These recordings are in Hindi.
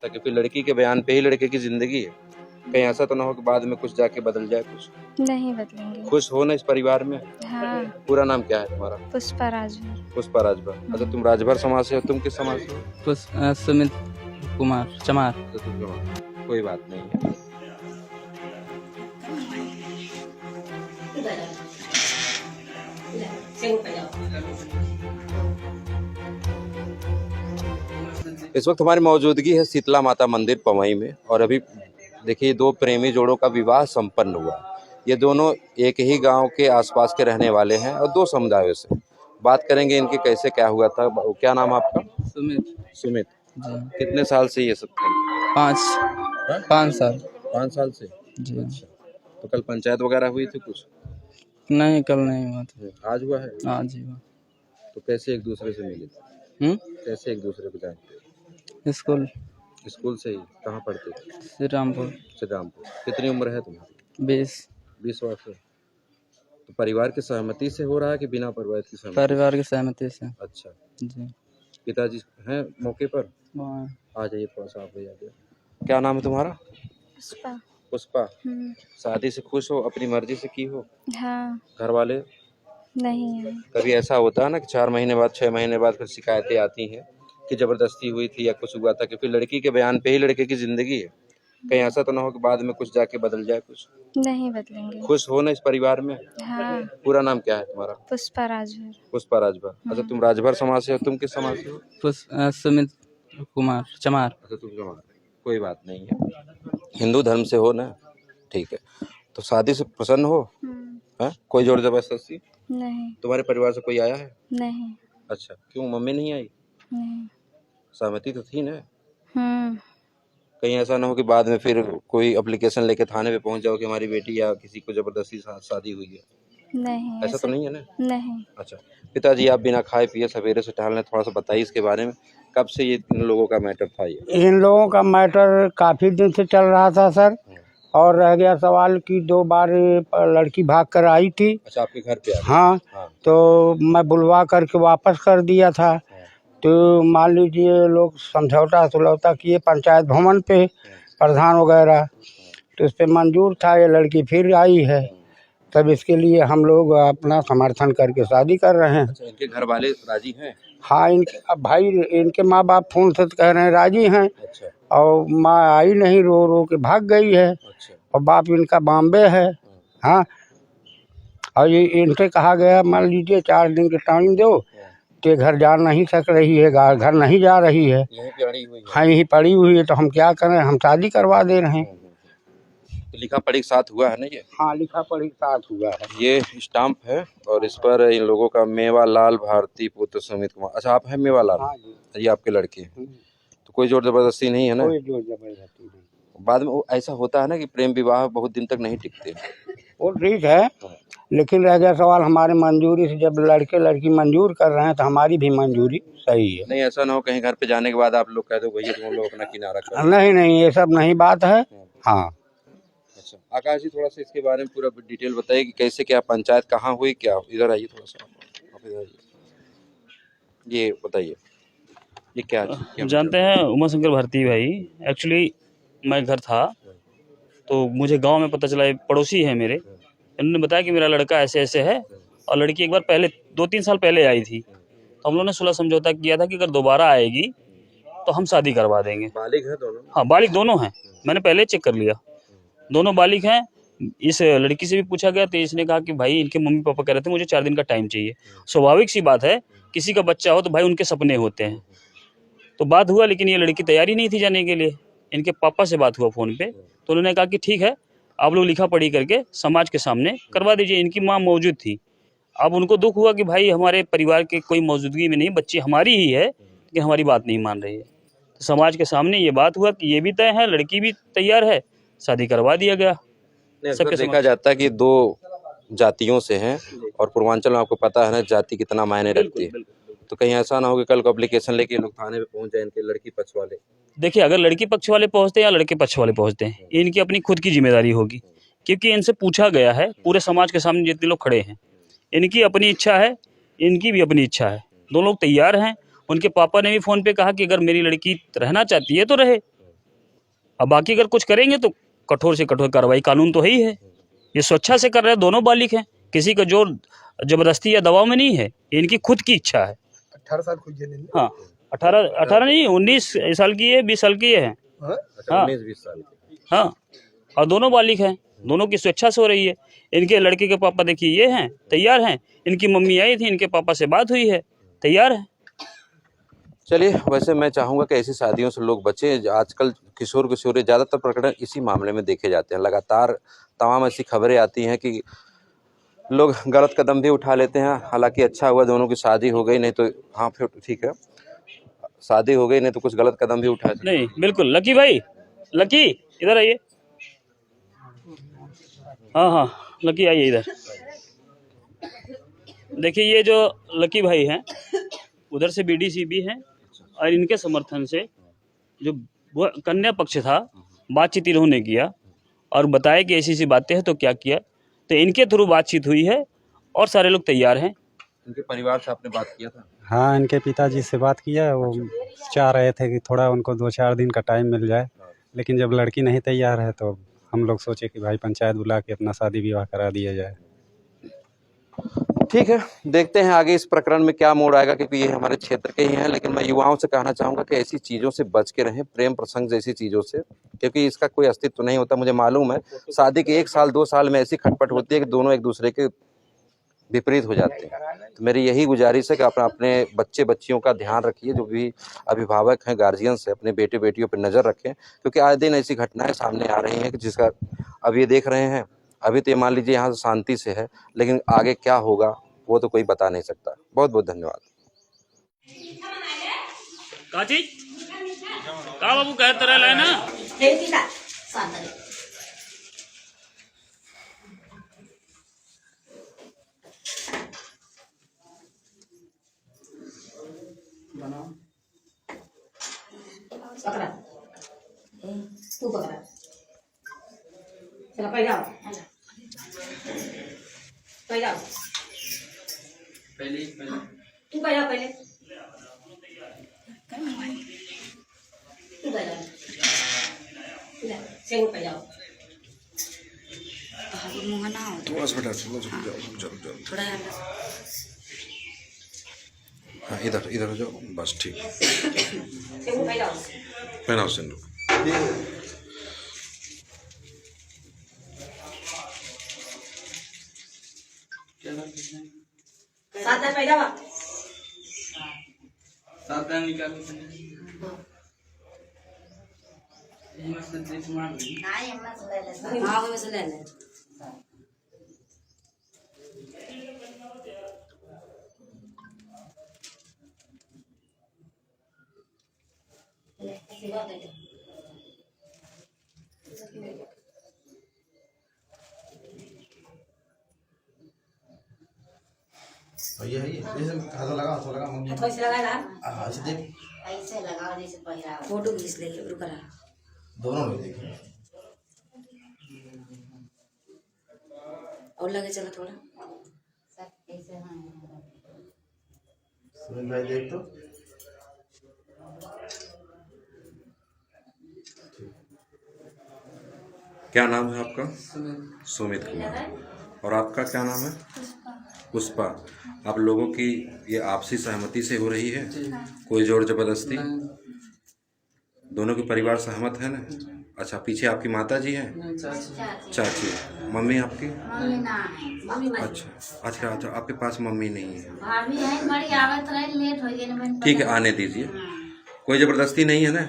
था कि फिर लड़की के बयान पे ही लड़के की जिंदगी है। कहीं ऐसा तो ना हो कि बाद में कुछ जाके बदल जाए कुछ। नहीं बदलेंगे। खुश हो ना इस परिवार में? हाँ। पूरा नाम क्या है तुम्हारा? पुष्पा राजभर। पुष्पा राजभर। अच्छा, तुम राजभर समाज से हो, तुम किस समाज से हो? सुमित कुमार चमार। अच्छा, तुम जमा। कोई बात नहीं है। इस वक्त हमारी मौजूदगी है शीतला माता मंदिर पवई में, और अभी देखिए दो प्रेमी जोड़ों का विवाह संपन्न हुआ। ये दोनों एक ही गांव के आसपास के रहने वाले हैं और दो समुदायों से। बात करेंगे इनके कैसे क्या हुआ था। क्या नाम है आपका? सुमित। सुमित जी। कितने साल से ये सब? 5 साल। 5 साल से जी। अच्छा, तो कल पंचायत वगैरह हुई थी कुछ? नहीं, कल नहीं हुआ था। आज हुआ है? आज ही हुआ। तो कैसे एक दूसरे से मिले? कैसे एक दूसरे को जानते? स्कूल से ही। कहाँ पढ़ते थे? श्री रामपुर। कितनी उम्र है तुम्हारी? 20 वर्ष। तो परिवार की सहमति से हो रहा है कि बिना परिवार की सहमति? परिवार की सहमति से। अच्छा जी। पिताजी हैं मौके पर? आ जाइए, थोड़ा सा आप जाइए। क्या नाम है तुम्हारा? पुष्पा। पुष्पा। शादी से खुश हो? अपनी मर्जी से की हो? हाँ। घर वाले नहीं है। कभी ऐसा होता है ना कि 4 महीने बाद 6 महीने बाद फिर शिकायतें आती हैं कि जबरदस्ती हुई थी या कुछ हुआ था, कि फिर लड़की के बयान पे ही लड़के की जिंदगी है। कहीं ऐसा तो ना हो कि बाद में कुछ जाके बदल जाए कुछ। नहीं बदलेंगे। खुश हो ना इस परिवार में? हाँ। पूरा नाम क्या है तुम्हारा? पुष्पा राजभर। पुष्पा राजभर। अच्छा, तुम राजभर समाज से हो, तुम किस समाज से हो? सुमित कुमार चमार। अच्छा, तुम जमा। कोई बात नहीं है। हिंदू धर्म से हो ना? ठीक है। तो शादी से प्रसन्न हो? है? कोई जोर जबरदस्ती? नहीं। तुम्हारे परिवार से कोई आया है? नहीं। अच्छा, क्यों मम्मी नहीं आई? नहीं। सहमति तो थी ना? हम्म। कहीं ऐसा ना हो कि बाद में फिर कोई एप्लीकेशन लेके थाने पे पहुंच जाओ कि हमारी बेटी या किसी को जबरदस्ती शादी हुई है। नहीं। ऐसा तो नहीं है ना? नहीं। अच्छा, पिताजी आप बिना खाए पिए सवेरे से टहलने, थोड़ा सा बताइए इसके बारे में। कब से ये इन लोगों का मैटर था? ये इन लोगों का मैटर काफ़ी दिन से चल रहा था सर, और रह गया सवाल कि 2 बार लड़की भाग कर आई थी। अच्छा, आपके घर पे? हाँ, तो मैं बुलवा करके वापस कर दिया था। तो मान लीजिए लोग समझौता सुलौता किए पंचायत भवन पे, प्रधान वगैरह, तो उस पर मंजूर था। ये लड़की फिर आई है, तब इसके लिए हम लोग अपना समर्थन करके शादी कर रहे हैं। अच्छा, इनके घर वाले राजी हैं? हाँ, इनके अब भाई इनके माँ बाप फोन से कह रहे हैं राजी हैं। अच्छा। और माँ आई नहीं, रो रो के भाग गई है। अच्छा। और बाप इनका बॉम्बे है। हाँ, और ये इनसे कहा गया मान लीजिए 4 दिन के टाइम दो, तो घर जा नहीं सक रही है, घर नहीं जा रही है। हाँ, यहीं पड़ी हुई है, तो हम क्या करें, हम शादी करवा दे रहे हैं। तो लिखा पढ़ी के साथ हुआ है ना ये? हाँ, लिखा पढ़ी के साथ हुआ है। ये स्टाम्प है और इस पर इन लोगों का मेवालाल भारती पुत्र सुमित कुमार। अच्छा, आप हैं मेवालाल? हाँ जी। ये आपके लड़के? तो कोई जोर जबरदस्ती नहीं है ना? कोई जोर जबरदस्ती नहीं। बाद में ऐसा होता है ना कि प्रेम विवाह बहुत दिन तक नहीं टिकते। वो ठीक है, लेकिन रह गया सवाल हमारे मंजूरी से। जब लड़के लड़की मंजूर कर रहे हैं तो हमारी भी मंजूरी सही है। नहीं ऐसा ना हो कहीं घर पे जाने के बाद आप लोग कह दो भैया तुम लोग अपना किनारा करो। नहीं, ये सब नहीं बात है। हाँ। अच्छा, आकाश जी थोड़ा सा इसके बारे में पूरा डिटेल बताइए कि कैसे क्या पंचायत कहाँ हुई, क्या? इधर आइए थोड़ा सा, आप इधर आइए, ये बताइए ये क्या जानते हैं उमा शंकर भारती भाई? एक्चुअली मैं घर था तो मुझे गांव में पता चला, पड़ोसी है मेरे, इन्होंने बताया कि मेरा लड़का ऐसे ऐसे है, और लड़की एक बार पहले 2-3 साल पहले आई थी। तो हम लोगों ने सुलह समझौता किया था कि अगर दोबारा आएगी तो हम शादी करवा देंगे। बालिग है दोनों? हाँ, बालिग दोनों हैं, मैंने पहले चेक कर लिया, दोनों बालिग हैं। इस लड़की से भी पूछा गया तो इसने कहा कि भाई इनके मम्मी पापा कह रहे थे मुझे 4 दिन का टाइम चाहिए। स्वाभाविक सी बात है, किसी का बच्चा हो तो भाई उनके सपने होते हैं। तो बात हुआ, लेकिन ये लड़की तैयारी नहीं थी जाने के लिए। इनके पापा से बात हुआ फ़ोन पे, तो उन्होंने कहा कि ठीक है आप लोग लिखा पढ़ी करके समाज के सामने करवा दीजिए। इनकी माँ मौजूद थी। अब उनको दुख हुआ कि भाई हमारे परिवार के कोई मौजूदगी में नहीं, बच्ची हमारी ही है लेकिन हमारी बात नहीं मान रही है। तो समाज के सामने ये बात हुआ कि ये भी तय है, लड़की भी तैयार है, शादी करवा दिया गया। सबके देखा जाता है कि 2 जातियों से हैं, और पूर्वांचल में आपको पता है ना जाति कितना मायने रखती है। तो कहीं ऐसा ना हो कि कल को एप्लीकेशन लेके लोग थाने पे पहुंच जाए इनके लड़की पक्ष वाले। देखिए, अगर लड़की पक्ष वाले पहुंचते हैं या लड़के पक्ष वाले पहुंचते हैं, इनकी अपनी खुद की जिम्मेदारी होगी, क्योंकि इनसे पूछा गया है पूरे समाज के सामने जितने लोग खड़े हैं। इनकी अपनी इच्छा है, इनकी भी अपनी इच्छा है, दोनों लोग तैयार हैं। उनके पापा ने भी फ़ोन पे कहा कि अगर मेरी लड़की रहना चाहती है तो रहे, अब बाकी अगर कुछ करेंगे तो कठोर से कठोर कार्रवाई, कानून तो है ही है। ये स्वेच्छा से कर रहे हैं, दोनों बालिग हैं, किसी का जोर जबरदस्ती या दबाव में नहीं है, ये इनकी खुद की इच्छा है। 18 साल खुद जेल। हाँ 18 नहीं 19 साल की है, 20 साल की है। हाँ 19-20 साल की। हाँ, और दोनों बालिग हैं, दोनों की स्वेच्छा से हो रही है। इनके लड़के के पापा देखिए ये हैं, तैयार हैं, इनकी मम्मी आई थी, इनके पापा से बात हुई है, तैयार है। चलिए, वैसे मैं चाहूँगा कि ऐसी शादियों से लोग बचें। आजकल किशोर किशोरी ज़्यादातर प्रकरण इसी मामले में देखे जाते हैं। लगातार तमाम ऐसी खबरें आती हैं कि लोग गलत कदम भी उठा लेते हैं। हालांकि अच्छा हुआ दोनों की शादी हो गई, नहीं तो हाँ फिर ठीक है, शादी हो गई, नहीं तो कुछ गलत कदम भी उठाए। नहीं बिल्कुल। लकी भाई, लकी इधर आइए। हाँ हाँ लकी आइए इधर। देखिए ये जो लकी भाई हैं, उधर से बीडीसी भी हैं, और इनके समर्थन से जो कन्या पक्ष था, बातचीत इन्होंने किया और बताया कि ऐसी ऐसी बातें हैं, तो क्या किया, तो इनके थ्रू बातचीत हुई है और सारे लोग तैयार हैं। इनके परिवार से आपने बात किया था? हाँ, इनके पिताजी से बात किया, वो चाह रहे थे कि थोड़ा उनको 2-4 दिन का टाइम मिल जाए, लेकिन जब लड़की नहीं तैयार है तो हम लोग सोचे कि भाई पंचायत बुला के अपना शादी विवाह करा दिया जाए। ठीक है, देखते हैं आगे इस प्रकरण में क्या मोड़ आएगा, क्योंकि ये हमारे क्षेत्र के ही हैं। लेकिन मैं युवाओं से कहना चाहूँगा कि ऐसी चीज़ों से बच के रहें, प्रेम प्रसंग जैसी चीज़ों से, क्योंकि इसका कोई अस्तित्व नहीं होता। मुझे मालूम है शादी के 1 साल 2 साल में ऐसी खटपट होती है कि दोनों एक दूसरे के विपरीत हो जाते हैं। तो मेरी यही गुजारिश है कि अपने बच्चे बच्चियों का ध्यान रखिए, जो भी अभिभावक हैं, गार्जियंस है, अपने बेटे बेटियों पर नज़र रखें, क्योंकि आए दिन ऐसी घटनाएं सामने आ रही हैं कि जिसका अब ये देख रहे हैं। अभी तो ये मान लीजिए यहाँ शांति से है, लेकिन आगे क्या होगा वो तो कोई बता नहीं सकता। बहुत बहुत धन्यवाद। काची का बाबू कहते रहे ना पकड़ा तू पकड़ा चलो पहले जाओ पहले तू पहले पहले तू पहले से वो पहले जाओ थोड़ा सा बेटा चलो थोड़ा हाँ इधर इधर हो जाओ बस ठीक। से वो पहले जाओ पहनाओ सिंदूर। साथ में पहले जाओ साथ में निकाल हाँ से ले ले भैया जैसे हाथ लगा मम्मी हाथ से लगा ना हाँ ऐसे देख ऐसे लगाओ जैसे पहला फोटो खींच ले रुक रहा दोनों में देख और लगे चलो थोड़ा सब ऐसे हाँ सुनील भाई देख तो क्या नाम है आपका? सुमित कुमार। और आपका क्या नाम है? पुष्पा। आप लोगों की ये आपसी सहमति से हो रही है? कोई जोर जबरदस्ती? दोनों के परिवार सहमत है ना? अच्छा, पीछे आपकी माता जी हैं? चाची। मम्मी आपकी? मम्मी ना है मम्मी अच्छा, आपके पास मम्मी नहीं है। भाभी है बड़ी आवत रहे लेट हो गई। ठीक है, आने दीजिए। कोई जबरदस्ती नहीं है ना?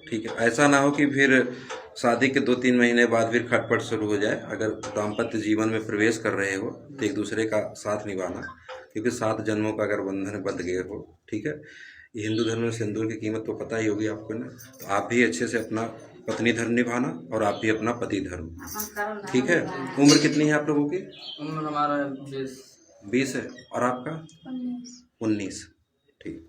ठीक है, ऐसा ना हो कि फिर शादी के 2-3 महीने बाद फिर खटपट शुरू हो जाए। अगर दाम्पत्य जीवन में प्रवेश कर रहे हो तो एक दूसरे का साथ निभाना, क्योंकि 7 जन्मों का अगर बंधन बंध गए हो, ठीक है। ये हिंदू धर्म में सिंदूर की कीमत तो पता ही होगी आपको ना। तो आप भी अच्छे से अपना पत्नी धर्म निभाना और आप भी अपना पति धर्म, ठीक है। उम्र कितनी है आप लोगों की? उम्र हमारा 20 है। और आपका? 19। ठीक।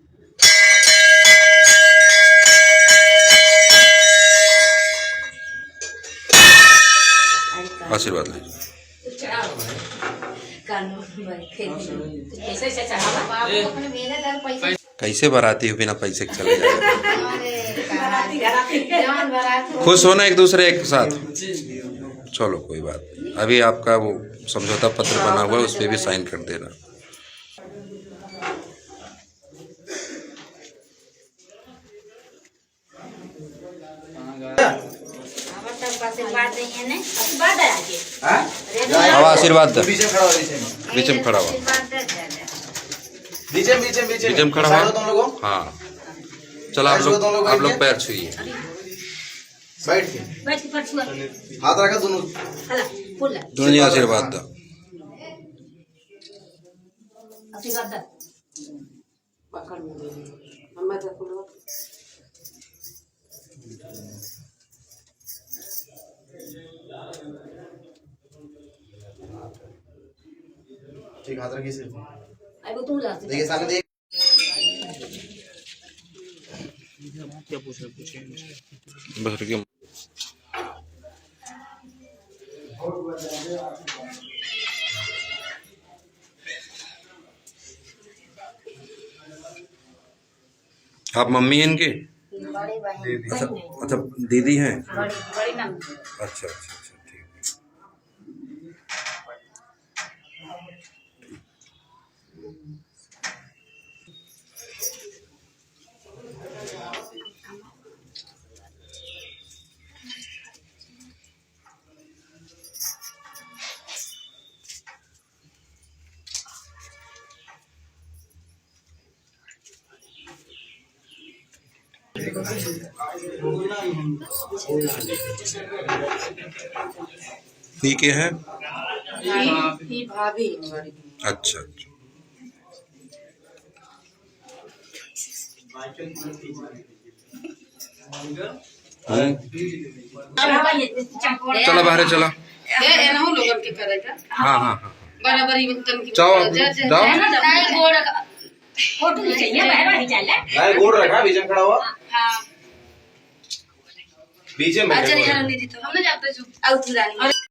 आशीर्वाद लीजिए। कैसे बाराती हो बिना पैसे के चले जाए? खुश होना एक दूसरे के साथ। चलो कोई बात नहीं, अभी आपका वो समझौता पत्र बना हुआ है, उस पर भी साइन कर देना। अब आशीर्वाद दो, पीछे खड़ा हो, बीच में खड़ा हुआ, बीचे बीच में खड़ा हुआ। दोनों लोगों हाँ चलो आप लोग पैर छुइए। बैठ के हाथ रखा दोनों। दोनों आशीर्वाद दो। ठीक, हाथ रखिए सिर्फ। देखिए सामने देख। क्या पूछ रहे पूछिए। बस रुकिए। आप मम्मी हैं इनके? बड़ी बहन अच्छा अच्छा, दीदी हैं। बड़ी नाम अच्छा अच्छा अच्छा, ठीक है। ये क्या है? भाभी अच्छा अच्छा। चलो बाहर चलो। हाँ हाँ हाँ, जाओ फोटो चाहिए बाहर नहीं चल नहीं, गोड़ रखा बीच में खड़ा हुआ। बीच में अच्छा नहीं तो हम ना जाते जो